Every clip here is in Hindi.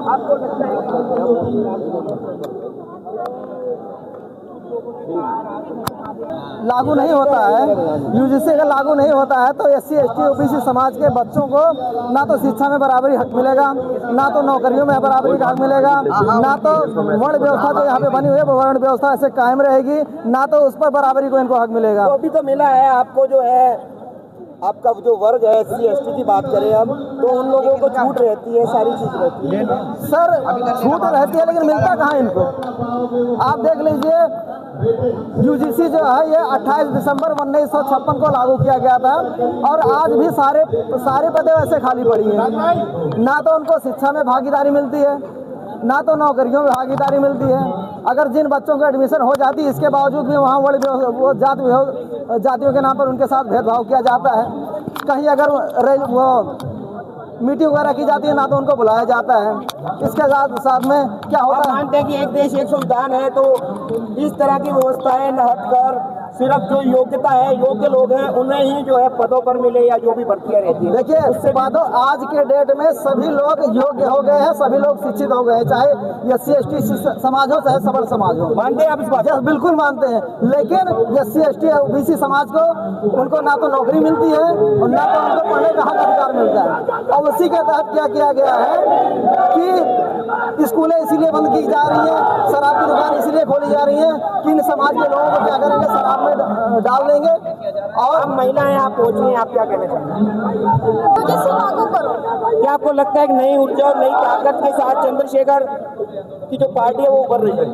आपको लगता है लागू नहीं होता है, यूजीसी अगर लागू नहीं होता है तो एससी एसटी ओबीसी समाज के बच्चों को ना तो शिक्षा में बराबरी हक मिलेगा, ना तो नौकरियों में बराबरी का हक मिलेगा, ना तो वर्ण व्यवस्था जो यहाँ पे बनी हुई है वर्ण व्यवस्था ऐसे कायम रहेगी, ना तो उस पर बराबरी को इनको हक मिलेगा। तो अभी तो मिला है आपको, जो है आपका जो वर्ग है एससी एसटी की बात करें हम, तो उन लोगों को छूट रहती है, सारी चीज रहती है। सर छूट रहती है लेकिन मिलता कहाँ इनको? आप देख लीजिए, यूजीसी जो है ये 28 दिसंबर 1956 को लागू किया गया था और आज भी सारे पदें वैसे खाली पड़ी हैं। ना तो उनको शिक्षा में भागीदारी मिलती है, ना तो नौकरियों में भागीदारी मिलती है। अगर जिन बच्चों को एडमिशन हो जाती है इसके बावजूद भी वहाँ वो जातियों के नाम पर उनके साथ भेदभाव किया जाता है। कहीं अगर वो मीटिंग वगैरह की जाती है ना तो उनको बुलाया जाता है। इसके साथ में क्या होता है, मानते हैं कि एक देश एक संविधान है, तो इस तरह की व्यवस्थाएं न हटकर सिर्फ जो योग्यता है, योग्य लोग हैं उन्हें ही जो है पदों पर मिले या जो भी भर्तियां रहती है। देखिए उससे पदों आज के डेट में सभी लोग योग्य हो गए हैं, सभी लोग शिक्षित हो गए हैं, चाहे एससी एसटी समाज हो चाहे सबल समाज हो। मानते हैं आप इस बात? बिल्कुल मानते हैं, लेकिन एससी एसटी ओबीसी समाज को उनको ना तो नौकरी मिलती है और ना तो उनको पढ़ने का हक अधिकार मिलता है। और उसी के तहत क्या किया गया है कि स्कूलें इसीलिए बंद की जा रही है, शराब की दुकान इसीलिए खोली जा रही है कि इन समाज के लोगों को क्या करेंगे, शराब में डाल देंगे। और आप महिलाएं, आप पहुंची हैं, आप क्या कहना चाहते हैं? क्या आपको लगता है कि नई ऊर्जा और नई ताकत के साथ चंद्रशेखर की जो पार्टी है वो उभर रही है?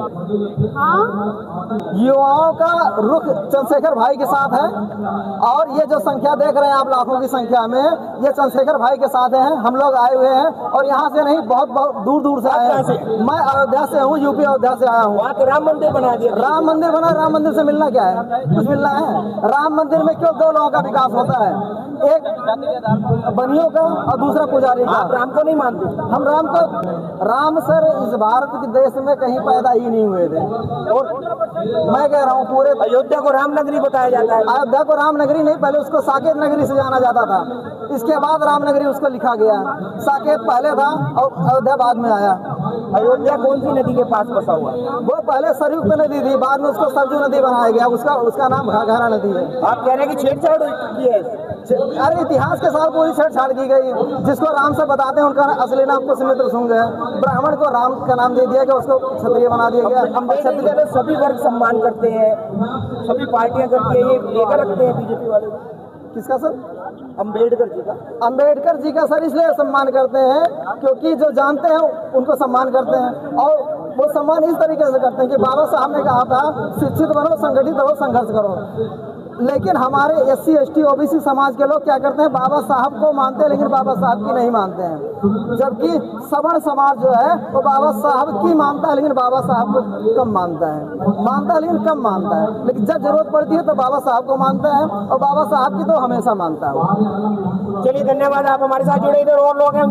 युवाओं का रुख चंद्रशेखर भाई के साथ है और ये जो संख्या देख रहे हैं आप लाखों की संख्या में, ये चंद्रशेखर भाई के साथ हैं। हम लोग आए हुए हैं और यहाँ से नहीं, बहुत दूर दूर से आए हैं। मैं अयोध्या से हूँ, यूपी अयोध्या से आया हूँ। वहाँ तो राम मंदिर बना दिया। राम मंदिर बना, राम मंदिर से मिलना क्या है? कुछ मिलना है? राम मंदिर में क्यों दो लोगों का विकास होता है, एक बनियों का और दूसरा पुजारी का। आप राम को नहीं मानते? हम राम सर इस भारत के देश में कहीं पैदा ही नहीं हुए थे। और मैं कह रहा हूँ पूरे अयोध्या को राम नगरी बताया जाता है। अयोध्या को राम नगरी नहीं, पहले उसको साकेत नगरी से जाना जाता था, इसके बाद राम नगरी उसको लिखा गया। साकेत पहले था और अयोध्या बाद में आया। अयोध्या कौन सी नदी के पास बसा हुआ? वो पहले सरयुक्त नदी थी, बाद में उसको सरजू नदी बनाया गया, उसका नाम घाघरा नदी है। आप कह रहे हैं कि छेड़छाड़ की है? अरे इतिहास के साथ पूरी छेड़छाड़ की गई। जिसको राम से बताते हैं उनका असली नाम कुशमित्र शुंग है। ब्राह्मण को राम का नाम दे दिया गया, उसको क्षत्रिय बना दिया गया। क्षत्रिय तो सभी वर्ग सम्मान करते हैं, सभी पार्टियां करती है, ये लेकर रखते हैं बीजेपी वाले। किसका सर? अम्बेडकर जी का। अम्बेडकर जी का सर इसलिए सम्मान करते हैं क्योंकि जो जानते हैं उनको सम्मान करते हैं, और वो सम्मान इस तरीके से करते हैं कि बाबा साहब ने कहा था शिक्षित बनो, संगठित रहो, संघर्ष करो। लेकिन हमारे एससी एसटी ओबीसी समाज के लोग क्या करते हैं, बाबा साहब को मानते हैं लेकिन बाबा साहब की नहीं मानते हैं। जबकि सवर्ण समाज जो है वो बाबा साहब की मानता है लेकिन बाबा साहब को कम मानता है लेकिन कम मानता है। लेकिन जब जरूरत पड़ती है तो बाबा साहब को मानता है और बाबा साहब की तो हमेशा मानता है। चलिए धन्यवाद, आप हमारे साथ जुड़े। इधर और लोग हैं।